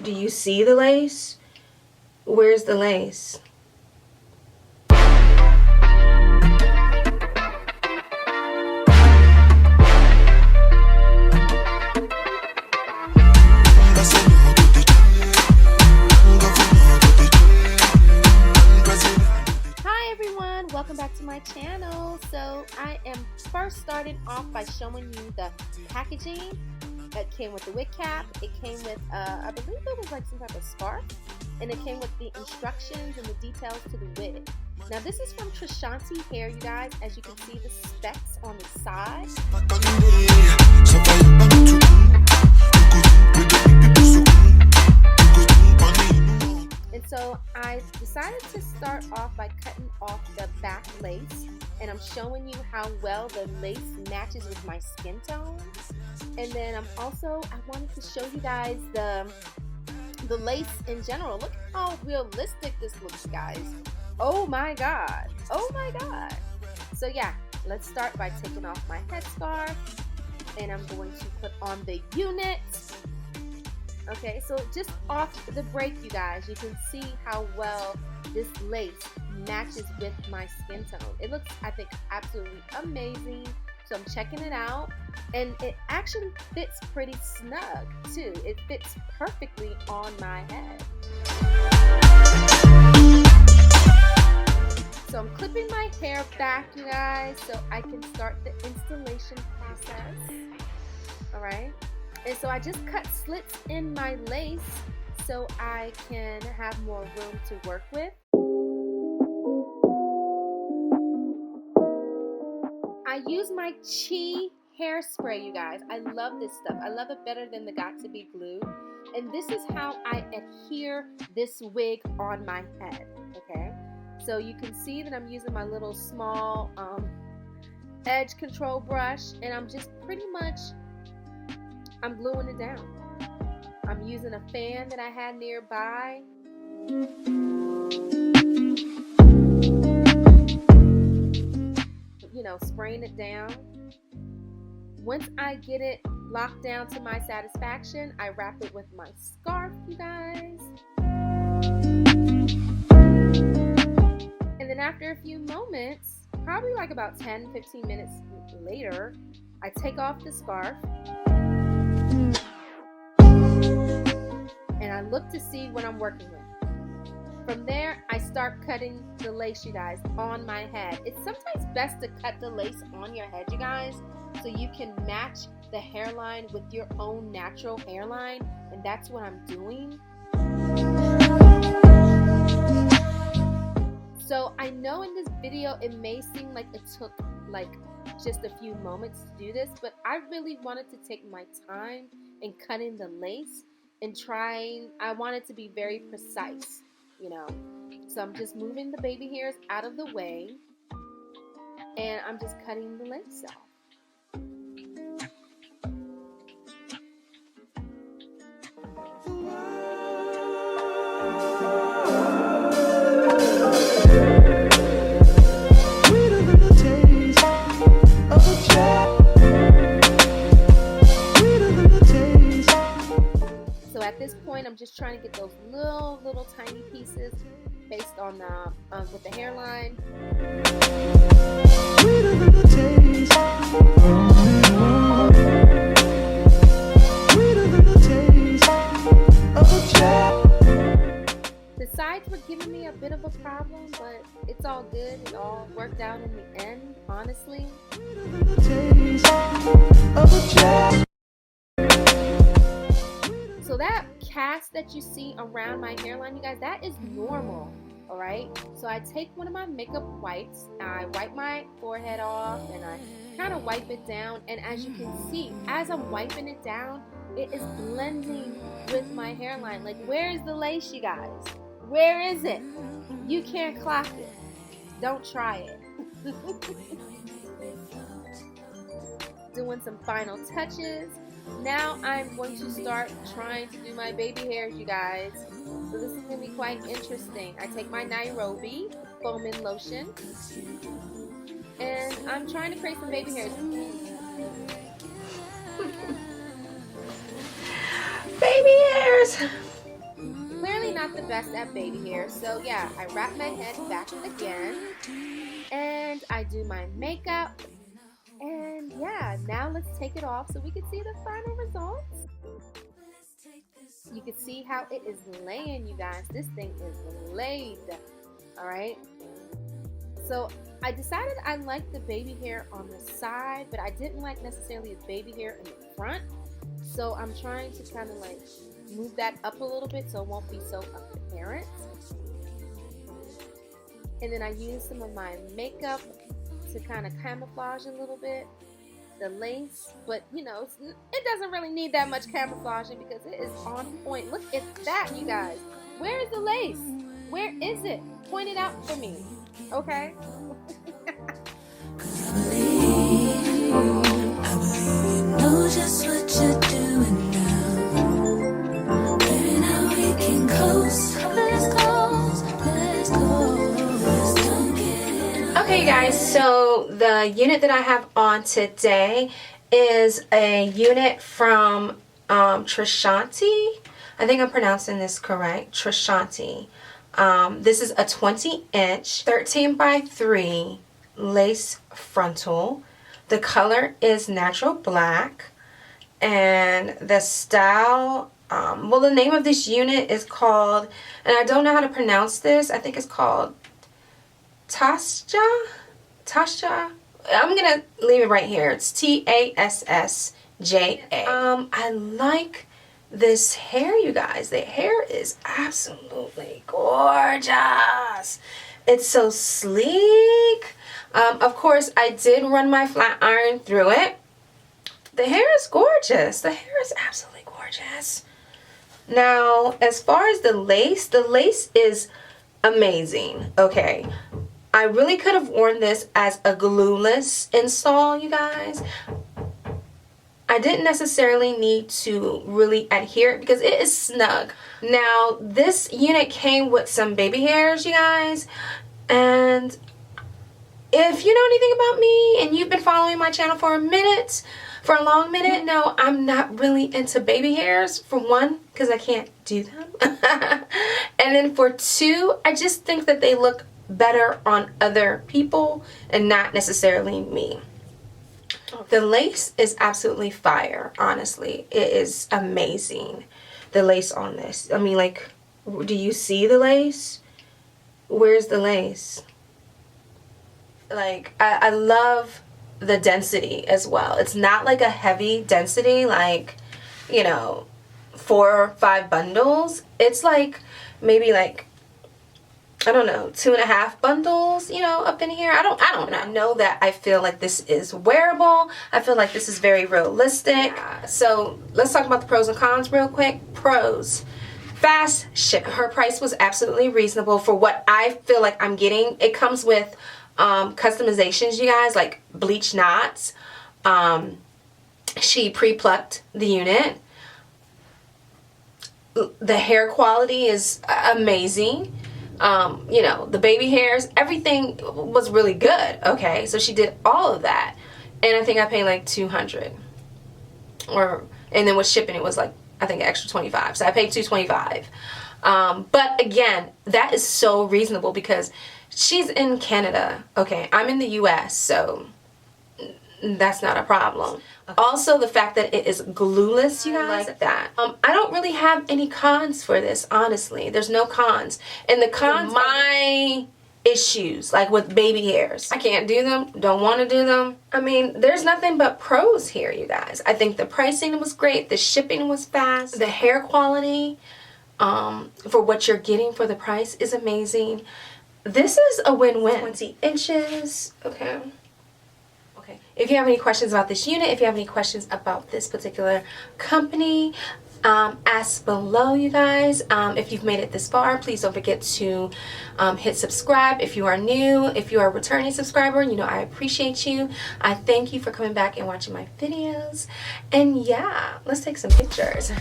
Do you see the lace? Where's the lace? Welcome back to my channel. So I am first starting off by showing you the packaging. It came with the wig cap, it came with I believe it was like some type of scarf, and it came with the instructions and the details to the wig. Now this is from Trishanti Hair, you guys. As you can see, the specs on the side. And so I decided to start off by cutting off the back lace, and I'm showing you how well the lace matches with my skin tone. And then I wanted to show you guys the lace in general. Look how realistic this looks, guys. Oh my god. Oh my god. So yeah, let's start by taking off my headscarf, and I'm going to put on the unit. Okay, so just off the break, you guys, you can see how well this lace matches with my skin tone. It looks, I think, absolutely amazing. So I'm checking it out, and it actually fits pretty snug too. It fits perfectly on my head. So I'm clipping my hair back, you guys, so I can start the installation process. All right. And so I just cut slits in my lace so I can have more room to work with. I use my Chi hairspray, you guys. I love this stuff. I love it better than the Got to Be glue. And this is how I adhere this wig on my head, okay? So you can see that I'm using my little small edge control brush, and I'm just pretty much I'm gluing it down. I'm using a fan that I had nearby. You know, spraying it down. Once I get it locked down to my satisfaction, I wrap it with my scarf, you guys. And then after a few moments, probably like about 10-15 minutes later, I take off the scarf. And I look to see what I'm working with. From there, I start cutting the lace, you guys, on my head. It's sometimes best to cut the lace on your head, you guys, so you can match the hairline with your own natural hairline, and that's what I'm doing. So I know in this video it may seem like it took like just a few moments to do this, but I really wanted to take my time in cutting the lace and I want it to be very precise, you know. So I'm just moving the baby hairs out of the way, and I'm just cutting the lace off. At this point, I'm just trying to get those little tiny pieces based on with the hairline. The sides were giving me a bit of a problem, but it's all good. It all worked out in the end, honestly. So that cast that you see around my hairline, you guys, that is normal, all right? So I take one of my makeup wipes, I wipe my forehead off, and I kind of wipe it down. And as you can see, as I'm wiping it down, it is blending with my hairline. Like, where is the lace, you guys? Where is it? You can't clock it. Don't try it. Doing some final touches. Now I'm going to start trying to do my baby hairs, you guys. So this is going to be quite interesting. I take my Nairobi foaming lotion, and I'm trying to create some baby hairs. Baby hairs! not the best at baby hair. So yeah, I wrap my head back again and I do my makeup. And yeah, now let's take it off so we can see the final results. You can see how it is laying, you guys. This thing is laid. All right. So I decided I liked the baby hair on the side, but I didn't like necessarily the baby hair in the front. So I'm trying to kind of like move that up a little bit so it won't be so apparent. And then I use some of my makeup to kind of camouflage a little bit the lace, but you know, it doesn't really need that much camouflaging because it is on point. Look at that, you guys. Where is the lace? Where is it? Point it out for me, okay? Just what you're doing now. Baby, now we can close. Let's close. Let's go. Okay guys, so the unit that I have on today is a unit from Trishanti. I think I'm pronouncing this correct. Trishanti. This is a 20-inch 13 by 3 lace frontal. The color is natural black. And the style, well, the name of this unit is called, and I don't know how to pronounce this, I think it's called Tasja. I'm going to leave it right here. It's Tassja. I like this hair, you guys. The hair is absolutely gorgeous. It's so sleek. Of course, I did run my flat iron through it. The hair is gorgeous. The hair is absolutely gorgeous. Now, as far as the lace is amazing. Okay. I really could have worn this as a glueless install, you guys. I didn't necessarily need to really adhere it because it is snug. Now, this unit came with some baby hairs, you guys. And if you know anything about me and you've been following my channel for a long minute, no, I'm not really into baby hairs. For one, because I can't do them. And then for two, I just think that they look better on other people and not necessarily me. The lace is absolutely fire, honestly. It is amazing, the lace on this. I mean, like, do you see the lace? Where's the lace? Like, I love the density as well. It's not like a heavy density, like, you know, 4 or 5 bundles. It's like maybe like, I don't know, 2.5 bundles, you know, up in here. I don't know. I know that I feel like this is wearable. I feel like this is very realistic. So let's talk about the pros and cons real quick. Pros: fast ship. Her price was absolutely reasonable for what I feel like I'm getting. It comes with customizations, you guys, like bleach knots. She pre-plucked the unit. The hair quality is amazing. You know, the baby hairs, everything was really good. Okay, so she did all of that, and I think I paid like $200, and then with shipping it was like, I think, an extra $25, so I paid $225. But again, that is so reasonable because she's in Canada. Okay, I'm in the US, so that's not a problem. Okay. Also, the fact that it is glueless, you guys, like that. I don't really have any cons for this, honestly. There's no cons. And the cons, my issues, like with baby hairs. I can't do them, don't want to do them. I mean, there's nothing but pros here, you guys. I think the pricing was great, the shipping was fast, the hair quality for what you're getting for the price is amazing. This is a win-win. 20 inches, okay. If you have any questions about this unit, if you have any questions about this particular company, ask below, you guys. If you've made it this far, please don't forget to hit subscribe if you are new. If you are a returning subscriber, you know I appreciate you. I thank you for coming back and watching my videos. And yeah, let's take some pictures.